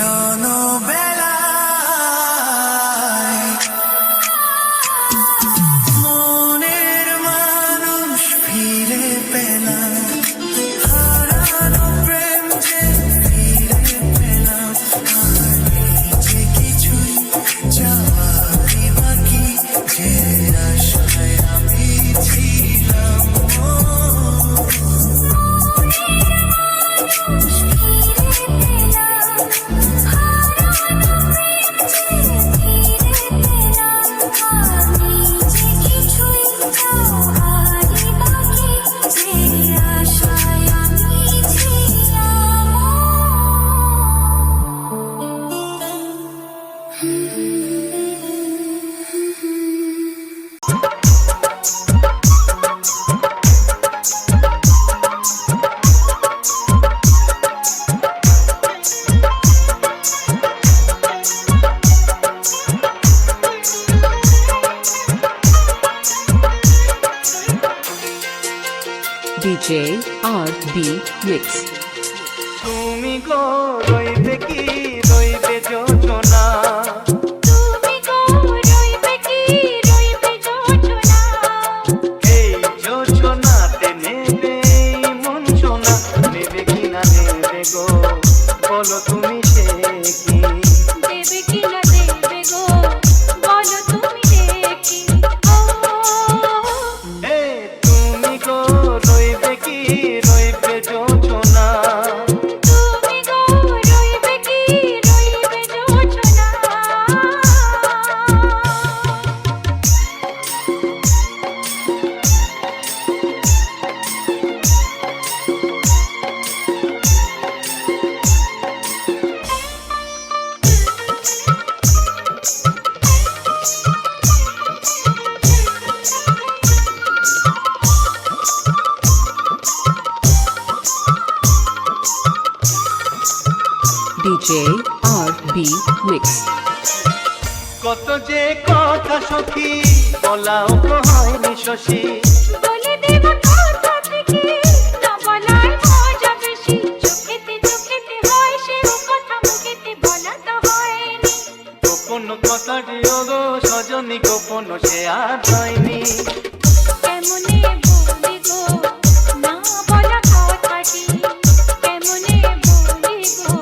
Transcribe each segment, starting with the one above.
কোনো বেলায় মনের মানুষ ফিরে পেলাম, হারানো প্রেম যে ফিরে পেলাম, আর নেই যে কিছুই যাওয়ারই বাকি, যে আশায় আমি ছিলাম। DJ RB Mix. তুমি গো রইবে কি রইবে যোজনা, তুমি গো রইবে কি রইবে যোজনা, এই যোজনাতে নেবে মন সোনা, নেবে কি না নেবে গো বলো তুমি সে কি, দেবে কি না দেবে গো বলো তুমি দেখি। এ তুমি গো রইবে কি রইবে যোজনা, তুমি গো রইবে কি রইবে যোজনা। DJ RB Mix. কত যে কথা সখী বলাও তো হয়নি শশী, বলে দেব কথা থেকে না বলার মজা বেশি, চোখেতে চোখেতে হয় সে কথা মুখেতে বলা তো হয়নি। গোপন কথাটি গো সজনী গোপন সে আর হয়নি, কেমনে বলি গো না বলা কথাটি, কেমনে বলি গো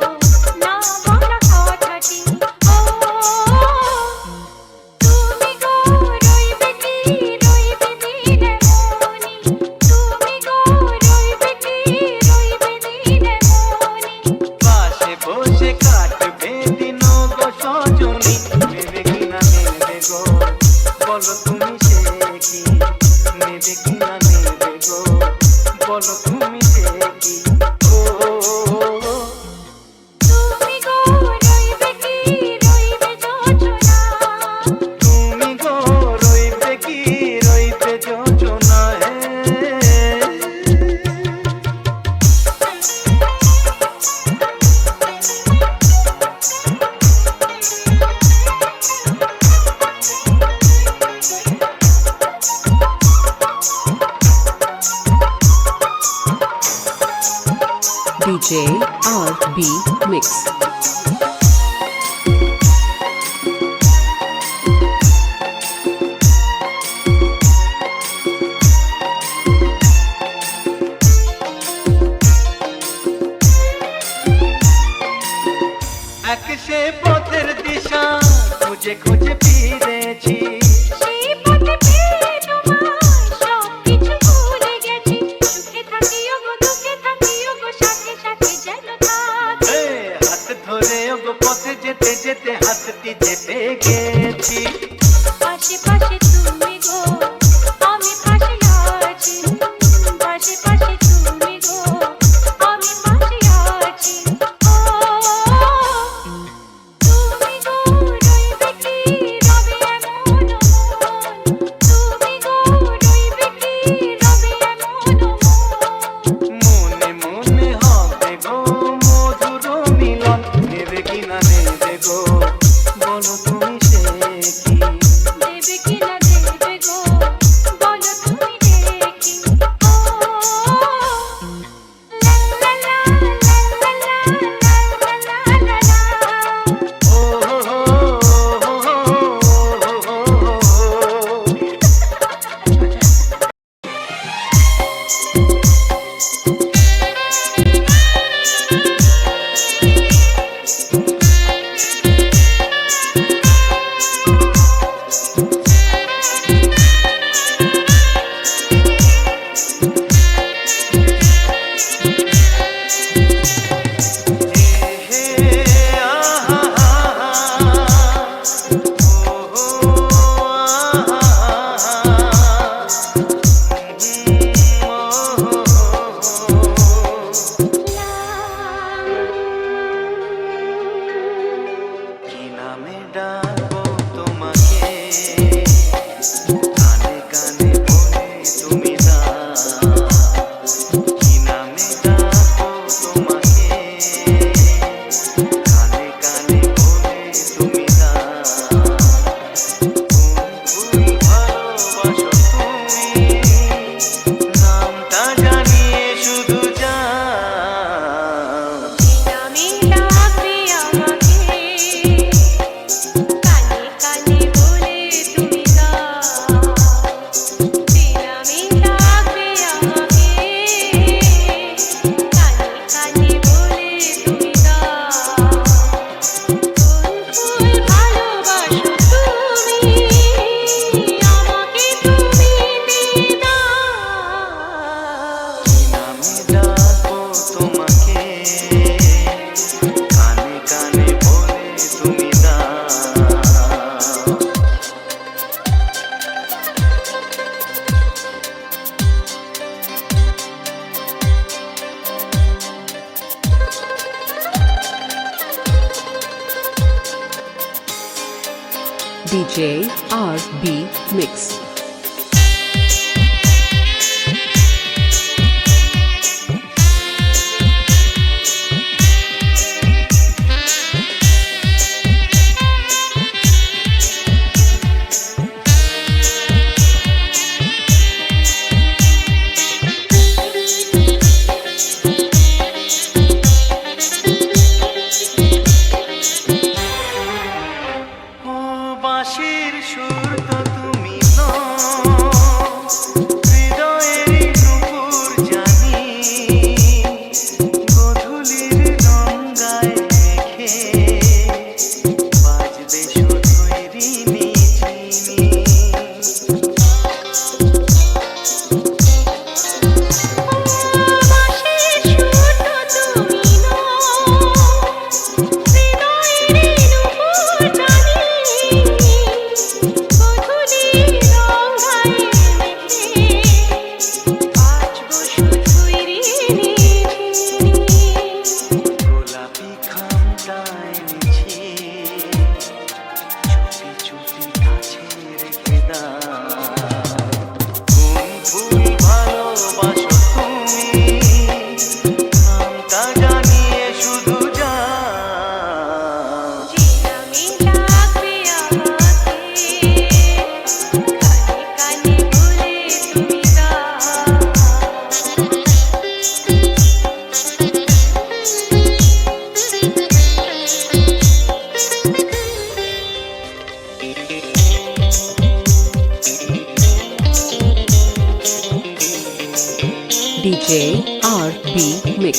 না বলা কথাটি। তুমি গো রইবে কি রইবে দিনে মনি, তুমি গো রইবে কি রইবে দিনে মনি। পাশে বসে কাটবে দিন গো সজনী, নেবে কি না নেবে গো বলো তুমি সে কি, নেবে কি না নেবে গো বলো তুমি সে কি। ও তুমি গো রইবে কি রইবে যোজনা, তুমি গো রইবে কি রইবে যোজনা, DJ RB Mix. এক সে পথের দিশা খুঁজে খুঁজে ফিরেছি, সেই পথে পেয়ে তোমায় সবকিছু ভুলে গেছি। সুখে থাকিও গো দুঃখে থাকিও গো সাথে সাথে যেন থাকি। হাত ধরে গো পথে যেতে যেতে হাতটি যেতে গেছি, পাশে পাশে তুমি গো আমি পাশে আছি, পাশে পাশে তুমি গো আমি পাশে আছি। তুমি গো রইবে কি রবে এমন মন, তুমি গো রইবে কি রবে এমন মন। মনে মনে হবে গো মধুর মিলন, নেবে কি না নেবে গো বলো তুমি সে ডাকবো তোমাকে, কানে কানে বলে তুমি দাও, কি নামে ডাকবো তোমাকে, কানে কানে বলে তুমি দাও, কোন ফুল ভালোবাসো তুমি, নামটা জানিয়ে শুধু যাও। আমি ডাকবে আমাকে, কানে কানে বলে তুমি দাও। আমি ডাকবে আমাকে, কানে কানে বলে তুমি দাও। কোন ফুল ভালোবাসো তুমি, আমাকে তুমি দিয়ে দাও। কি নামে ডাকবো তোমাকে, কানে কানে বলে তুমি দাও। DJ RB Mix. ও বাঁশির সুর তো তুমি নও, হৃদয়েরই নূপুর জানি, গধূলির গঙ্গায় মেখে বাজবে শুধুই রিনি ঝিনি। বাঁশির সুর তো তুমি নও, হৃদয়ের নূপুর জানি, গধূলির গঙ্গায় মেখে বাজবো শুধুই রিনি ঝিনি। গোলাপি খামটা এনেছি, চুপি চুপি কাছে রেখে দাও, কোন ফুল ভালোবাসো তুমি, নামটা জানিয়ে শুধু যাও। আমি ডাকবে আমাকে, কানে কানে বলে তুমি দাও। DJ RB Mix.